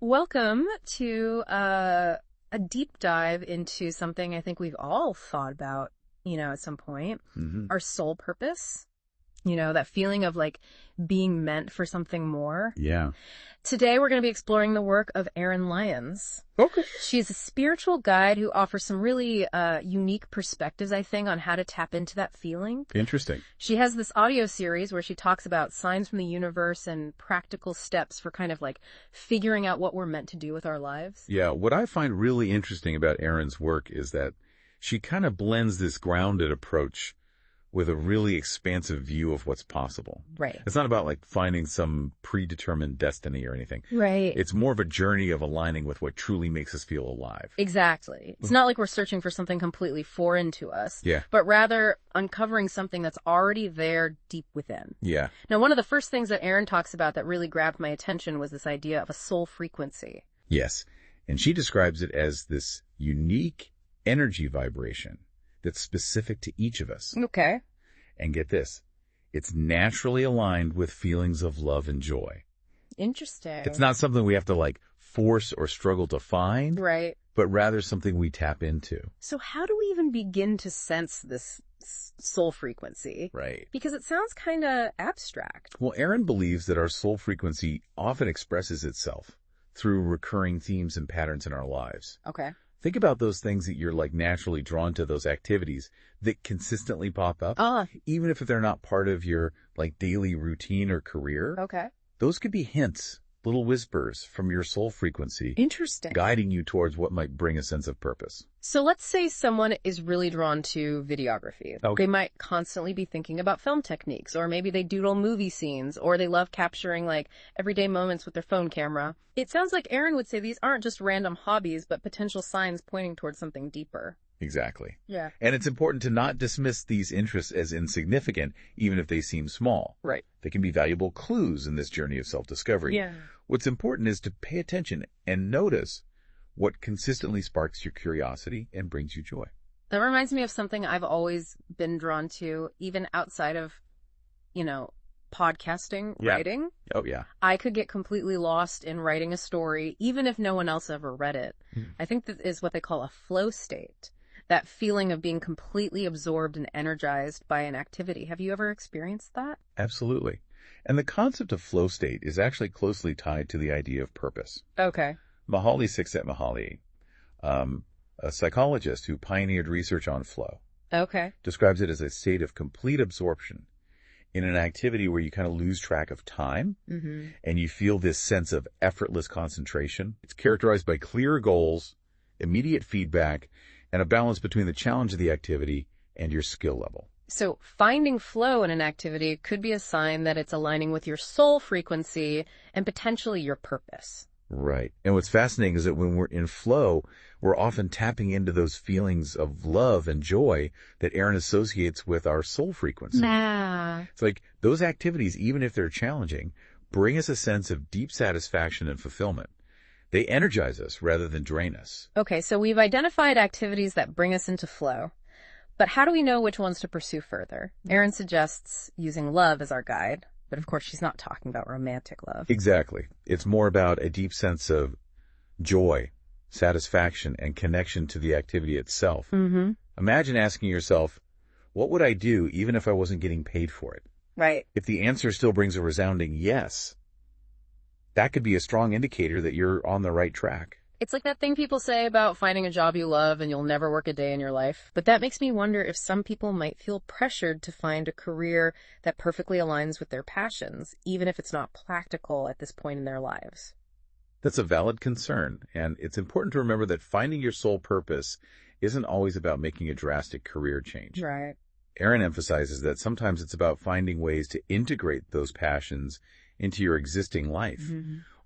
Welcome to a deep dive into something I think we've all thought about, at some point. Our soul purpose, that feeling of like being meant for something more. Yeah. Today we're going to be exploring the work of Erin Lyons. Okay. She's a spiritual guide who offers some really unique perspectives, I think, on how to tap into that feeling. Interesting. She has this audio series where she talks about signs from the universe and practical steps for kind of like figuring out what we're meant to do with our lives. Yeah. What I find really interesting about Erin's work is that she kind of blends this grounded approach with a really expansive view of what's possible. Right. It's not about like finding some predetermined destiny or anything. Right. It's more of a journey of aligning with what truly makes us feel alive. Exactly. It's not like we're searching for something completely foreign to us. Yeah. But rather uncovering something that's already there deep within. Yeah. Now, one of the first things that Erin talks about that really grabbed my attention was this idea of a soul frequency. Yes. And she describes it as this unique energy vibration that's specific to each of us. Okay. And get this, it's naturally aligned with feelings of love and joy. Interesting. It's not something we have to like force or struggle to find, Right. but rather something we tap into. So how do we even begin to sense this soul frequency? Right. Because it sounds kind of abstract. Well, Erin believes that our soul frequency often expresses itself through recurring themes and patterns in our lives. Okay. Think about those things that you're like naturally drawn to, those activities that consistently pop up, even if they're not part of your like daily routine or career. Okay. Those could be hints, little whispers from your soul frequency, Interesting. guiding you towards what might bring a sense of purpose. So let's say someone is really drawn to videography. Okay. They might constantly be thinking about film techniques, or maybe they doodle movie scenes, or they love capturing like everyday moments with their phone camera. It sounds like Erin would say these aren't just random hobbies, but potential signs pointing towards something deeper. Exactly. Yeah. And it's important to not dismiss these interests as insignificant, even if they seem small. Right. They can be valuable clues in this journey of self-discovery. Yeah. What's important is to pay attention and notice what consistently sparks your curiosity and brings you joy. That reminds me of something I've always been drawn to, even outside of, podcasting, Yeah. writing. Oh, yeah. I could get completely lost in writing a story, even if no one else ever read it. I think that is what they call a flow state, that feeling of being completely absorbed and energized by an activity. Have you ever experienced that? Absolutely. And the concept of flow state is actually closely tied to the idea of purpose. Okay. Mihaly Csikszentmihalyi, a psychologist who pioneered research on flow, Okay. describes it as a state of complete absorption in an activity where you kind of lose track of time and you feel this sense of effortless concentration. It's characterized by clear goals, immediate feedback, and a balance between the challenge of the activity and your skill level. So finding flow in an activity could be a sign that it's aligning with your soul frequency and potentially your purpose. Right. And what's fascinating is that when we're in flow, we're often tapping into those feelings of love and joy that Erin associates with our soul frequency. Nah. It's like those activities, even if they're challenging, bring us a sense of deep satisfaction and fulfillment. They energize us rather than drain us. Okay, so we've identified activities that bring us into flow. But how do we know which ones to pursue further? Erin suggests using love as our guide. But of course, she's not talking about romantic love. Exactly. It's more about a deep sense of joy, satisfaction, and connection to the activity itself. Imagine asking yourself, what would I do even if I wasn't getting paid for it? Right. If the answer still brings a resounding yes, that could be a strong indicator that you're on the right track. It's like that thing people say about finding a job you love and you'll never work a day in your life. But that makes me wonder if some people might feel pressured to find a career that perfectly aligns with their passions, even if it's not practical at this point in their lives. That's a valid concern, and it's important to remember that finding your soul purpose isn't always about making a drastic career change. Right. Erin emphasizes that sometimes it's about finding ways to integrate those passions into your existing life,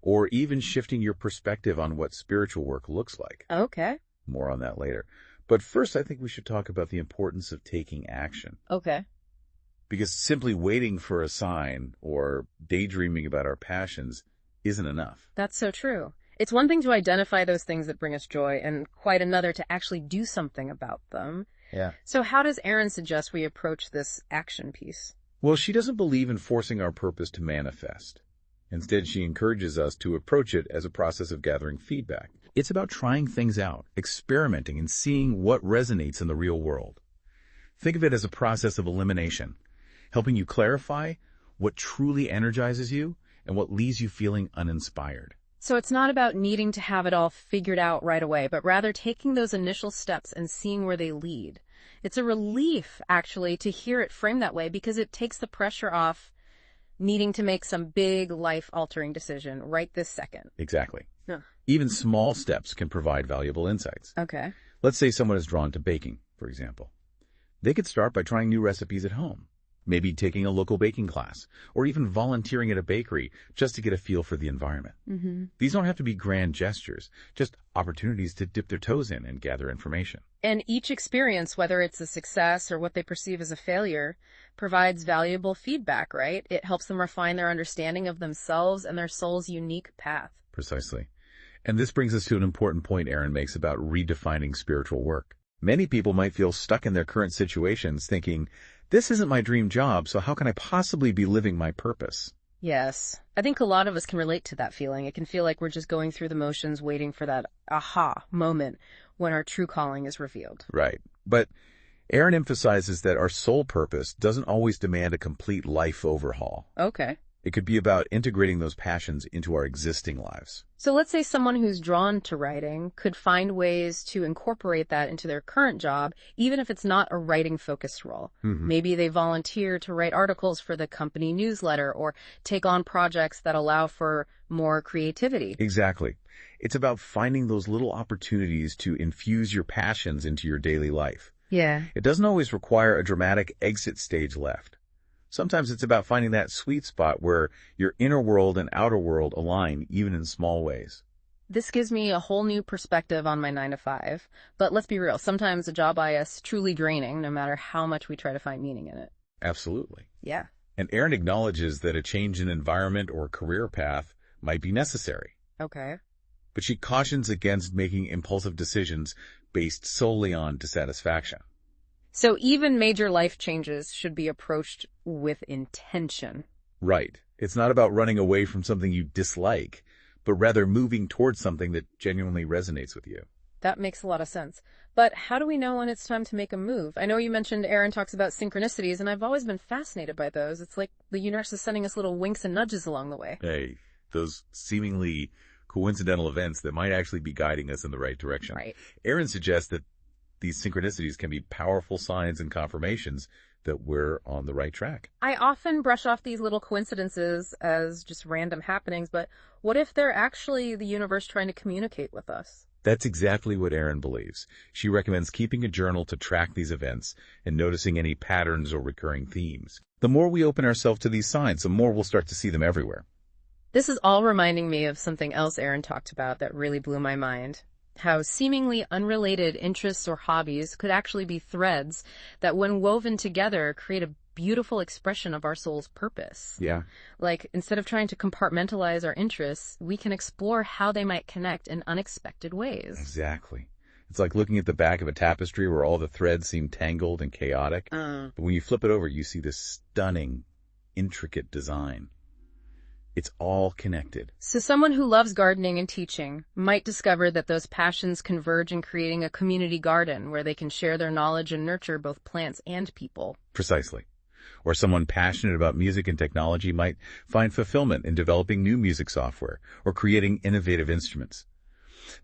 or even shifting your perspective on what spiritual work looks like. Okay. More on that later. But first, I think we should talk about the importance of taking action. Okay. Because simply waiting for a sign or daydreaming about our passions isn't enough. That's so true. It's one thing to identify those things that bring us joy, and quite another to actually do something about them. Yeah. So how does Erin suggest we approach this action piece? Well, she doesn't believe in forcing our purpose to manifest. Instead, she encourages us to approach it as a process of gathering feedback. It's about trying things out, experimenting, and seeing what resonates in the real world. Think of it as a process of elimination, helping you clarify what truly energizes you and what leaves you feeling uninspired. So it's not about needing to have it all figured out right away, but rather taking those initial steps and seeing where they lead. It's a relief, actually, to hear it framed that way because it takes the pressure off needing to make some big life-altering decision right this second. Exactly. Huh. Even small steps can provide valuable insights. Okay. Let's say someone is drawn to baking, for example. They could start by trying new recipes at home, maybe taking a local baking class, or even volunteering at a bakery just to get a feel for the environment. These don't have to be grand gestures, just opportunities to dip their toes in and gather information. And each experience, whether it's a success or what they perceive as a failure, provides valuable feedback, right? It helps them refine their understanding of themselves and their soul's unique path. Precisely. And this brings us to an important point Erin makes about redefining spiritual work. Many people might feel stuck in their current situations thinking, this isn't my dream job, so how can I possibly be living my purpose? Yes. I think a lot of us can relate to that feeling. It can feel like we're just going through the motions waiting for that aha moment when our true calling is revealed. Right. But Erin emphasizes that our soul purpose doesn't always demand a complete life overhaul. Okay. It could be about integrating those passions into our existing lives. So let's say someone who's drawn to writing could find ways to incorporate that into their current job, even if it's not a writing-focused role. Maybe they volunteer to write articles for the company newsletter or take on projects that allow for more creativity. Exactly. It's about finding those little opportunities to infuse your passions into your daily life. Yeah. It doesn't always require a dramatic exit stage left. Sometimes it's about finding that sweet spot where your inner world and outer world align, even in small ways. This gives me a whole new perspective on my 9 to 5. But let's be real, sometimes a job is truly draining, no matter how much we try to find meaning in it. Absolutely. Yeah. And Erin acknowledges that a change in environment or career path might be necessary. Okay. But she cautions against making impulsive decisions based solely on dissatisfaction. So even major life changes should be approached with intention. Right. It's not about running away from something you dislike, but rather moving towards something that genuinely resonates with you. That makes a lot of sense. But how do we know when it's time to make a move? I know you mentioned Erin talks about synchronicities, and I've always been fascinated by those. It's like the universe is sending us little winks and nudges along the way. Hey, those seemingly coincidental events that might actually be guiding us in the right direction. Right. Erin suggests that these synchronicities can be powerful signs and confirmations that we're on the right track. I often brush off these little coincidences as just random happenings, but what if they're actually the universe trying to communicate with us? That's exactly what Erin believes. She recommends keeping a journal to track these events and noticing any patterns or recurring themes. The more we open ourselves to these signs, the more we'll start to see them everywhere. This is all reminding me of something else Erin talked about that really blew my mind. How seemingly unrelated interests or hobbies could actually be threads that, when woven together, create a beautiful expression of our soul's purpose. Yeah. Like, instead of trying to compartmentalize our interests, we can explore how they might connect in unexpected ways. Exactly. It's like looking at the back of a tapestry where all the threads seem tangled and chaotic. But when you flip it over, you see this stunning, intricate design. It's all connected. So someone who loves gardening and teaching might discover that those passions converge in creating a community garden where they can share their knowledge and nurture both plants and people. Precisely. Or someone passionate about music and technology might find fulfillment in developing new music software or creating innovative instruments.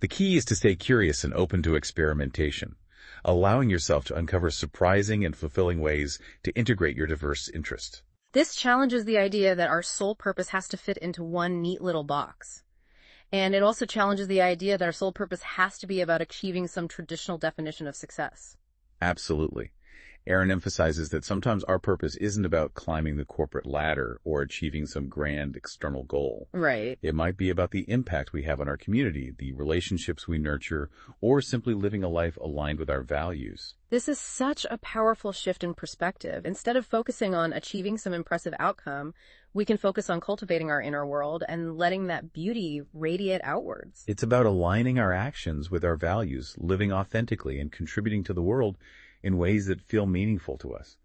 The key is to stay curious and open to experimentation, allowing yourself to uncover surprising and fulfilling ways to integrate your diverse interests. This challenges the idea that our soul purpose has to fit into one neat little box. And it also challenges the idea that our soul purpose has to be about achieving some traditional definition of success. Absolutely. Erin emphasizes that sometimes our purpose isn't about climbing the corporate ladder or achieving some grand external goal. Right. It might be about the impact we have on our community, the relationships we nurture, or simply living a life aligned with our values. This is such a powerful shift in perspective. Instead of focusing on achieving some impressive outcome, we can focus on cultivating our inner world and letting that beauty radiate outwards. It's about aligning our actions with our values, living authentically, and contributing to the world in ways that feel meaningful to us.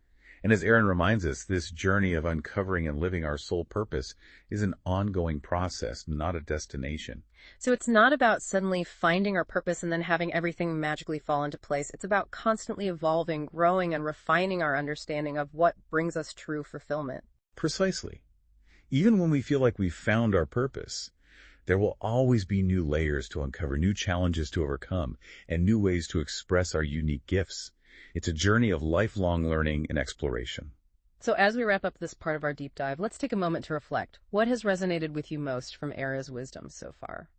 And as Erin reminds us, this journey of uncovering and living our soul purpose is an ongoing process, not a destination. So it's not about suddenly finding our purpose and then having everything magically fall into place. It's about constantly evolving, growing, and refining our understanding of what brings us true fulfillment. Precisely. Even when we feel like we've found our purpose, there will always be new layers to uncover, new challenges to overcome, and new ways to express our unique gifts. It's a journey of lifelong learning and exploration. So as we wrap up this part of our deep dive, let's take a moment to reflect. What has resonated with you most from Era's wisdom so far?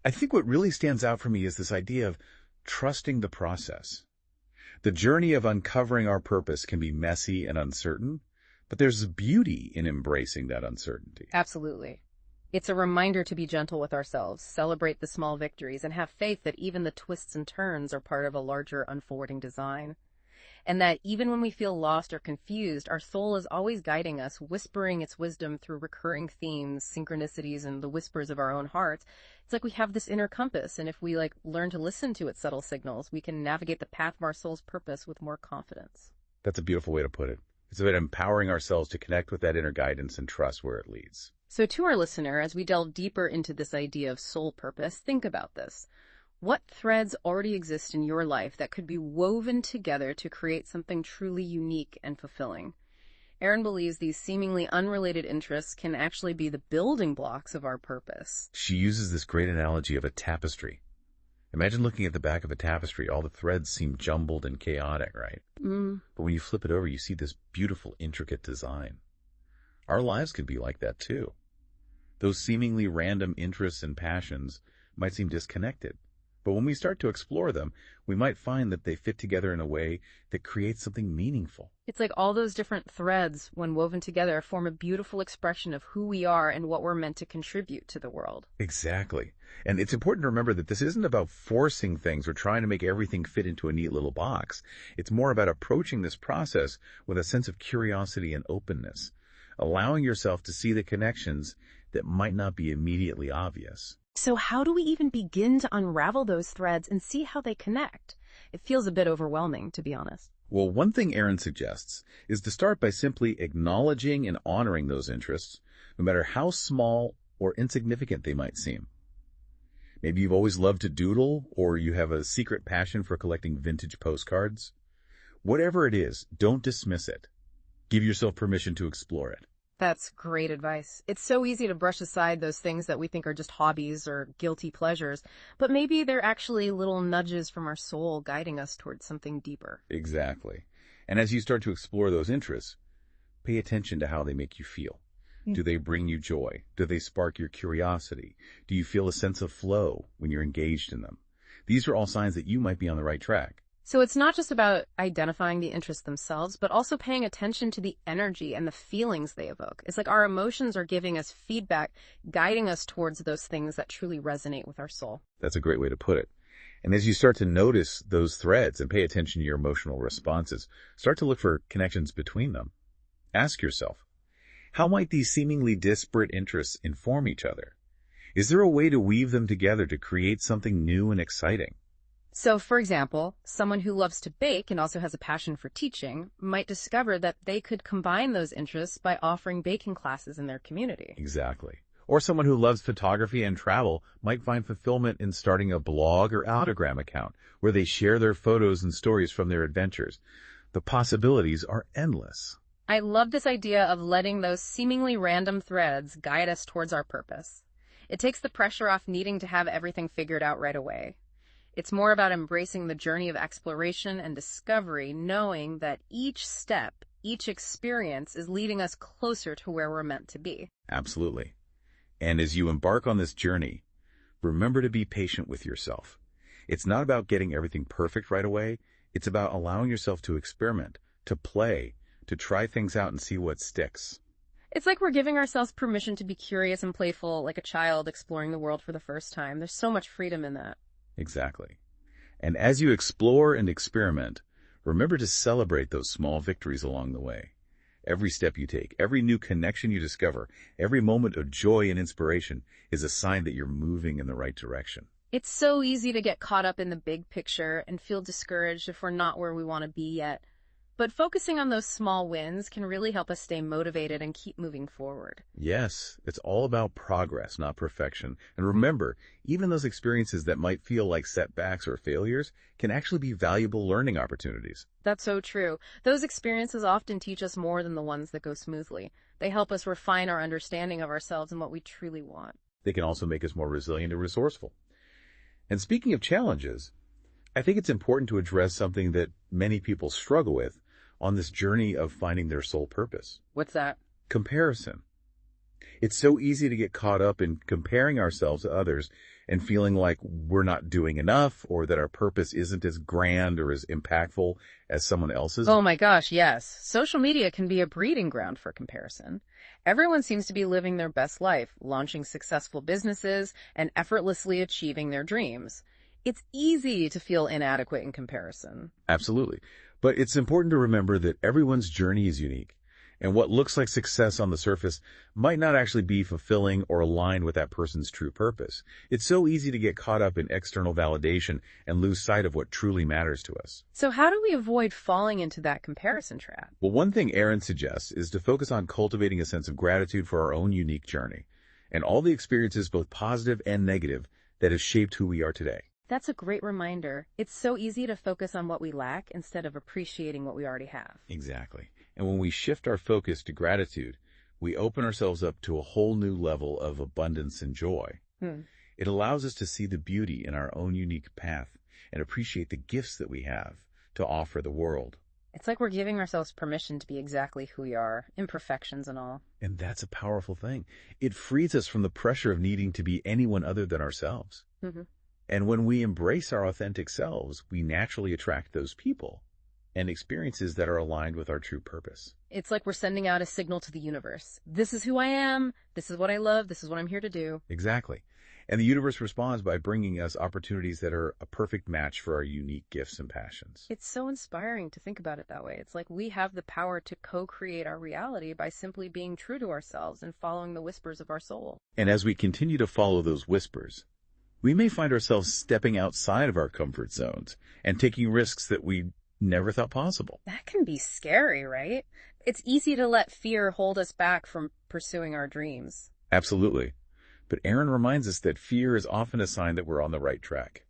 I think what really stands out for me is this idea of trusting the process. The journey of uncovering our purpose can be messy and uncertain, but there's beauty in embracing that uncertainty. Absolutely. It's a reminder to be gentle with ourselves, celebrate the small victories, and have faith that even the twists and turns are part of a larger unfolding design. And that even when we feel lost or confused, our soul is always guiding us, whispering its wisdom through recurring themes, synchronicities, and the whispers of our own hearts. It's like we have this inner compass, and if we learn to listen to its subtle signals, we can navigate the path of our soul's purpose with more confidence. That's a beautiful way to put it. It's about empowering ourselves to connect with that inner guidance and trust where it leads. So to our listener, as we delve deeper into this idea of soul purpose, think about this. What threads already exist in your life that could be woven together to create something truly unique and fulfilling? Erin believes these seemingly unrelated interests can actually be the building blocks of our purpose. She uses this great analogy of a tapestry. Imagine looking at the back of a tapestry. All the threads seem jumbled and chaotic, right? But when you flip it over, you see this beautiful, intricate design. Our lives could be like that too. Those seemingly random interests and passions might seem disconnected. But when we start to explore them, we might find that they fit together in a way that creates something meaningful. It's like all those different threads, when woven together, form a beautiful expression of who we are and what we're meant to contribute to the world. Exactly. And it's important to remember that this isn't about forcing things or trying to make everything fit into a neat little box. It's more about approaching this process with a sense of curiosity and openness, allowing yourself to see the connections that might not be immediately obvious. So how do we even begin to unravel those threads and see how they connect? It feels a bit overwhelming, to be honest. Well, one thing Erin suggests is to start by simply acknowledging and honoring those interests, no matter how small or insignificant they might seem. Maybe you've always loved to doodle, or you have a secret passion for collecting vintage postcards. Whatever it is, don't dismiss it. Give yourself permission to explore it. That's great advice. It's so easy to brush aside those things that we think are just hobbies or guilty pleasures, but maybe they're actually little nudges from our soul guiding us towards something deeper. Exactly. And as you start to explore those interests, pay attention to how they make you feel. Do they bring you joy? Do they spark your curiosity? Do you feel a sense of flow when you're engaged in them? These are all signs that you might be on the right track. So it's not just about identifying the interests themselves, but also paying attention to the energy and the feelings they evoke. It's like our emotions are giving us feedback, guiding us towards those things that truly resonate with our soul. That's a great way to put it. And as you start to notice those threads and pay attention to your emotional responses, start to look for connections between them. Ask yourself, how might these seemingly disparate interests inform each other? Is there a way to weave them together to create something new and exciting? So, for example, someone who loves to bake and also has a passion for teaching might discover that they could combine those interests by offering baking classes in their community. Exactly. Or someone who loves photography and travel might find fulfillment in starting a blog or Autogram account where they share their photos and stories from their adventures. The possibilities are endless. I love this idea of letting those seemingly random threads guide us towards our purpose. It takes the pressure off needing to have everything figured out right away. It's more about embracing the journey of exploration and discovery, knowing that each step, each experience is leading us closer to where we're meant to be. Absolutely. And as you embark on this journey, remember to be patient with yourself. It's not about getting everything perfect right away. It's about allowing yourself to experiment, to play, to try things out and see what sticks. It's like we're giving ourselves permission to be curious and playful, like a child exploring the world for the first time. There's so much freedom in that. Exactly. And as you explore and experiment, remember to celebrate those small victories along the way. Every step you take, every new connection you discover, every moment of joy and inspiration is a sign that you're moving in the right direction. It's so easy to get caught up in the big picture and feel discouraged if we're not where we want to be yet. But focusing on those small wins can really help us stay motivated and keep moving forward. Yes, it's all about progress, not perfection. And remember, even those experiences that might feel like setbacks or failures can actually be valuable learning opportunities. That's so true. Those experiences often teach us more than the ones that go smoothly. They help us refine our understanding of ourselves and what we truly want. They can also make us more resilient and resourceful. And speaking of challenges, I think it's important to address something that many people struggle with on this journey of finding their soul purpose. What's that? Comparison. It's so easy to get caught up in comparing ourselves to others and feeling like we're not doing enough or that our purpose isn't as grand or as impactful as someone else's. Oh my gosh, yes. Social media can be a breeding ground for comparison. Everyone seems to be living their best life, launching successful businesses, and effortlessly achieving their dreams. It's easy to feel inadequate in comparison. Absolutely. But it's important to remember that everyone's journey is unique, and what looks like success on the surface might not actually be fulfilling or aligned with that person's true purpose. It's so easy to get caught up in external validation and lose sight of what truly matters to us. So how do we avoid falling into that comparison trap? Well, one thing Erin suggests is to focus on cultivating a sense of gratitude for our own unique journey and all the experiences, both positive and negative, that have shaped who we are today. That's a great reminder. It's so easy to focus on what we lack instead of appreciating what we already have. Exactly. And when we shift our focus to gratitude, we open ourselves up to a whole new level of abundance and joy. It allows us to see the beauty in our own unique path and appreciate the gifts that we have to offer the world. It's like we're giving ourselves permission to be exactly who we are, imperfections and all. And that's a powerful thing. It frees us from the pressure of needing to be anyone other than ourselves. And when we embrace our authentic selves, we naturally attract those people and experiences that are aligned with our true purpose. It's like we're sending out a signal to the universe. This is who I am. This is what I love. This is what I'm here to do. Exactly. And the universe responds by bringing us opportunities that are a perfect match for our unique gifts and passions. It's so inspiring to think about it that way. It's like we have the power to co-create our reality by simply being true to ourselves and following the whispers of our soul. And as we continue to follow those whispers, we may find ourselves stepping outside of our comfort zones and taking risks that we never thought possible. That can be scary, right? It's easy to let fear hold us back from pursuing our dreams. Absolutely. But Erin reminds us that fear is often a sign that we're on the right track.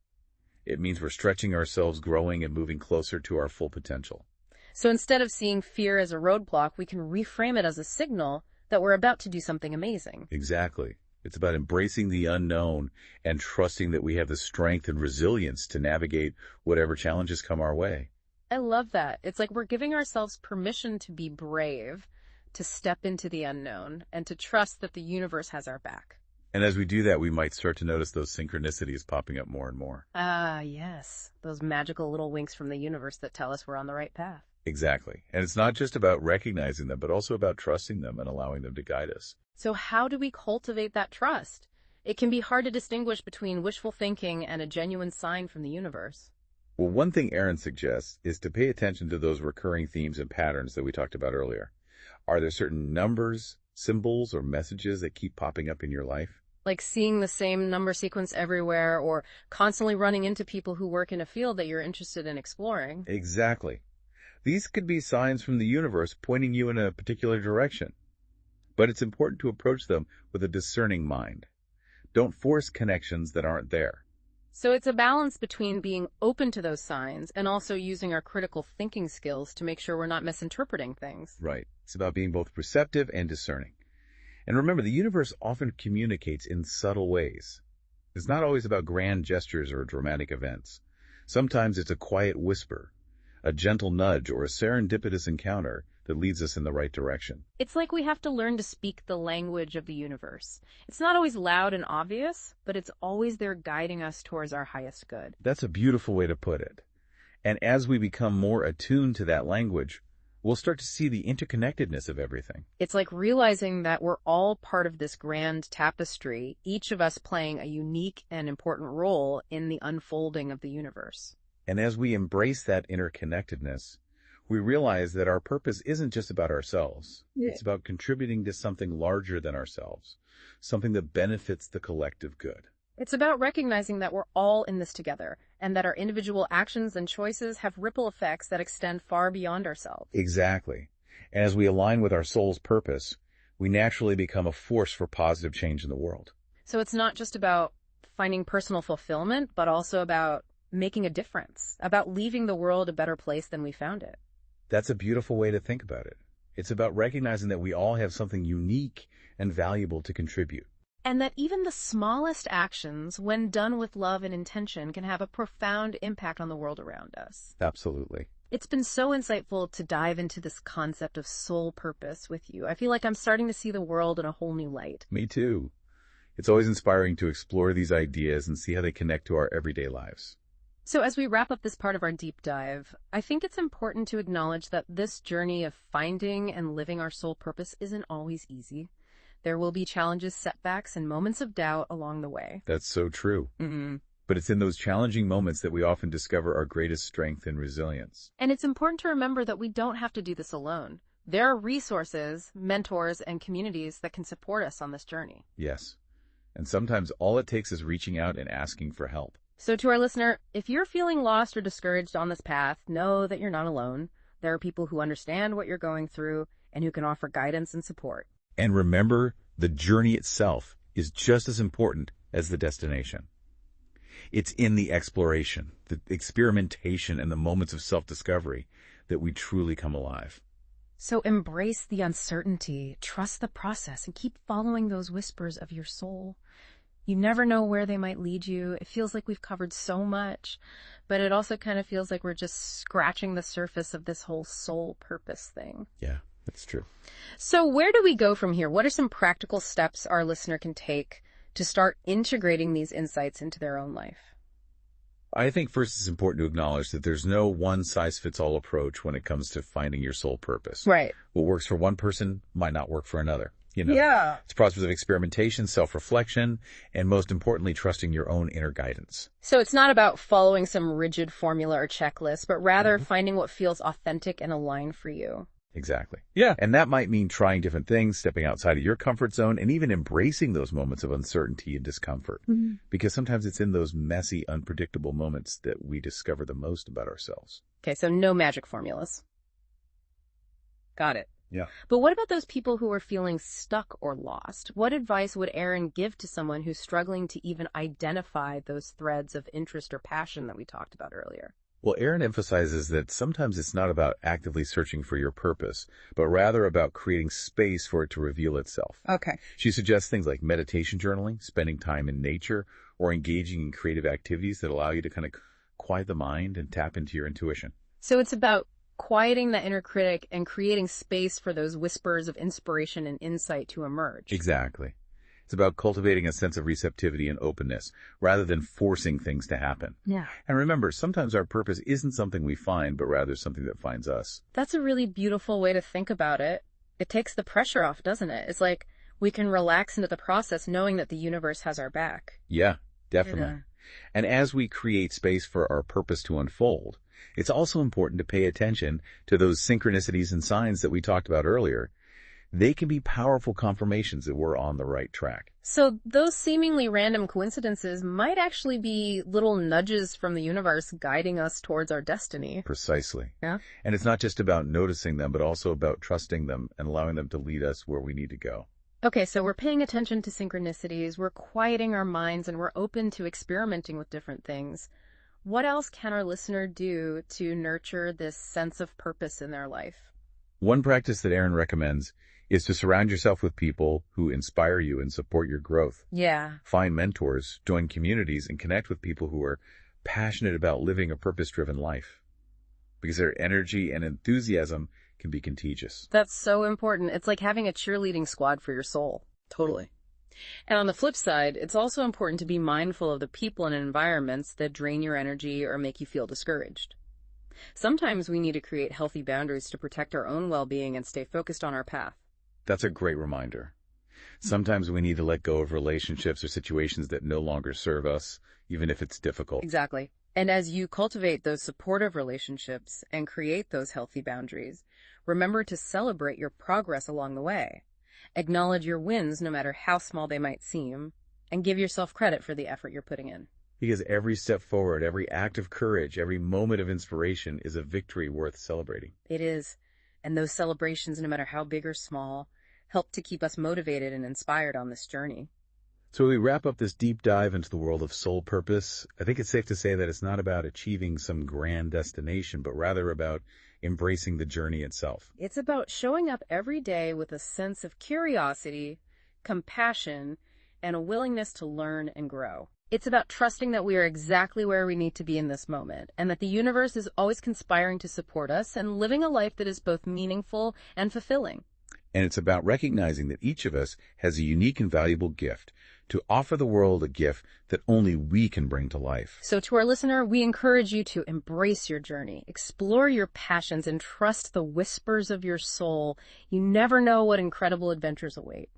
It means we're stretching ourselves, growing, and moving closer to our full potential. So instead of seeing fear as a roadblock, we can reframe it as a signal that we're about to do something amazing. Exactly. It's about embracing the unknown and trusting that we have the strength and resilience to navigate whatever challenges come our way. I love that. It's like we're giving ourselves permission to be brave, to step into the unknown, and to trust that the universe has our back. And as we do that, we might start to notice those synchronicities popping up more and more. Ah, yes. Those magical little winks from the universe that tell us we're on the right path. Exactly. And it's not just about recognizing them, but also about trusting them and allowing them to guide us. So how do we cultivate that trust? It can be hard to distinguish between wishful thinking and a genuine sign from the universe. Well, one thing Erin suggests is to pay attention to those recurring themes and patterns that we talked about earlier. Are there certain numbers, symbols, or messages that keep popping up in your life? Like seeing the same number sequence everywhere or constantly running into people who work in a field that you're interested in exploring. Exactly. These could be signs from the universe pointing you in a particular direction. But it's important to approach them with a discerning mind. Don't force connections that aren't there. So it's a balance between being open to those signs and also using our critical thinking skills to make sure we're not misinterpreting things. Right. It's about being both receptive and discerning. And remember, the universe often communicates in subtle ways. It's not always about grand gestures or dramatic events. Sometimes it's a quiet whisper, a gentle nudge, or a serendipitous encounter that leads us in the right direction. It's like we have to learn to speak the language of the universe. It's not always loud and obvious, but it's always there guiding us towards our highest good. That's a beautiful way to put it. And as we become more attuned to that language, we'll start to see the interconnectedness of everything. It's like realizing that we're all part of this grand tapestry, each of us playing a unique and important role in the unfolding of the universe. And as we embrace that interconnectedness, we realize that our purpose isn't just about ourselves. It's about contributing to something larger than ourselves, something that benefits the collective good. It's about recognizing that we're all in this together and that our individual actions and choices have ripple effects that extend far beyond ourselves. Exactly. And as we align with our soul's purpose, we naturally become a force for positive change in the world. So it's not just about finding personal fulfillment, but also about making a difference, about leaving the world a better place than we found it. That's a beautiful way to think about it. It's about recognizing that we all have something unique and valuable to contribute. And that even the smallest actions, when done with love and intention, can have a profound impact on the world around us. Absolutely. It's been so insightful to dive into this concept of soul purpose with you. I feel like I'm starting to see the world in a whole new light. Me too. It's always inspiring to explore these ideas and see how they connect to our everyday lives. So as we wrap up this part of our deep dive, I think it's important to acknowledge that this journey of finding and living our soul purpose isn't always easy. There will be challenges, setbacks, and moments of doubt along the way. That's so true. Mm-hmm. But it's in those challenging moments that we often discover our greatest strength and resilience. And it's important to remember that we don't have to do this alone. There are resources, mentors, and communities that can support us on this journey. Yes. And sometimes all it takes is reaching out and asking for help. So to our listener, if you're feeling lost or discouraged on this path, know that you're not alone. There are people who understand what you're going through and who can offer guidance and support. And remember, the journey itself is just as important as the destination. It's in the exploration, the experimentation, and the moments of self-discovery that we truly come alive. So embrace the uncertainty, trust the process, and keep following those whispers of your soul. You never know where they might lead you. It feels like we've covered so much, but it also kind of feels like we're just scratching the surface of this whole soul purpose thing. Yeah, that's true. So where do we go from here? What are some practical steps our listener can take to start integrating these insights into their own life? I think first it's important to acknowledge that there's no one-size-fits-all approach when it comes to finding your soul purpose. Right. What works for one person might not work for another. Yeah. It's a process of experimentation, self-reflection, and most importantly, trusting your own inner guidance. So it's not about following some rigid formula or checklist, but rather finding what feels authentic and aligned for you. Exactly. Yeah. And that might mean trying different things, stepping outside of your comfort zone, and even embracing those moments of uncertainty and discomfort. Mm-hmm. Because sometimes it's in those messy, unpredictable moments that we discover the most about ourselves. Okay, so no magic formulas. Got it. Yeah. But what about those people who are feeling stuck or lost? What advice would Erin give to someone who's struggling to even identify those threads of interest or passion that we talked about earlier? Well, Erin emphasizes that sometimes it's not about actively searching for your purpose, but rather about creating space for it to reveal itself. Okay. She suggests things like meditation journaling, spending time in nature, or engaging in creative activities that allow you to kind of quiet the mind and tap into your intuition. So it's about quieting the inner critic and creating space for those whispers of inspiration and insight to emerge. Exactly. It's about cultivating a sense of receptivity and openness rather than forcing things to happen. Yeah. And remember, sometimes our purpose isn't something we find, but rather something that finds us. That's a really beautiful way to think about it. It takes the pressure off, doesn't it? It's like we can relax into the process knowing that the universe has our back. Yeah, definitely. Yeah. And as we create space for our purpose to unfold, it's also important to pay attention to those synchronicities and signs that we talked about earlier. They can be powerful confirmations that we're on the right track. So those seemingly random coincidences might actually be little nudges from the universe guiding us towards our destiny. Precisely. Yeah. And it's not just about noticing them, but also about trusting them and allowing them to lead us where we need to go. Okay, so we're paying attention to synchronicities, we're quieting our minds, and we're open to experimenting with different things. What else can our listener do to nurture this sense of purpose in their life? One practice that Erin recommends is to surround yourself with people who inspire you and support your growth. Yeah. Find mentors, join communities, and connect with people who are passionate about living a purpose-driven life. Because their energy and enthusiasm can be contagious. That's so important. It's like having a cheerleading squad for your soul. Totally. And on the flip side, it's also important to be mindful of the people and environments that drain your energy or make you feel discouraged. Sometimes we need to create healthy boundaries to protect our own well-being and stay focused on our path. That's a great reminder. Sometimes we need to let go of relationships or situations that no longer serve us, even if it's difficult. Exactly. And as you cultivate those supportive relationships and create those healthy boundaries, remember to celebrate your progress along the way. Acknowledge your wins, no matter how small they might seem, And give yourself credit for the effort you're putting in. Because every step forward, every act of courage, every moment of inspiration is a victory worth celebrating. It is. And those celebrations, no matter how big or small, help to keep us motivated and inspired on this journey. So we wrap up this deep dive into the world of soul purpose. I think it's safe to say that it's not about achieving some grand destination, but rather about embracing the journey itself. It's about showing up every day with a sense of curiosity, compassion, and a willingness to learn and grow. It's about trusting that we are exactly where we need to be in this moment, and that the universe is always conspiring to support us and living a life that is both meaningful and fulfilling. And it's about recognizing that each of us has a unique and valuable gift, to offer the world a gift that only we can bring to life. So to our listener, we encourage you to embrace your journey, explore your passions, and trust the whispers of your soul. You never know what incredible adventures await.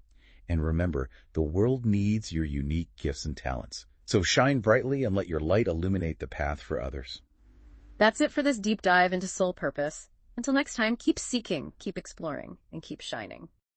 And remember, the world needs your unique gifts and talents. So shine brightly and let your light illuminate the path for others. That's it for this deep dive into soul purpose. Until next time, keep seeking, keep exploring, and keep shining.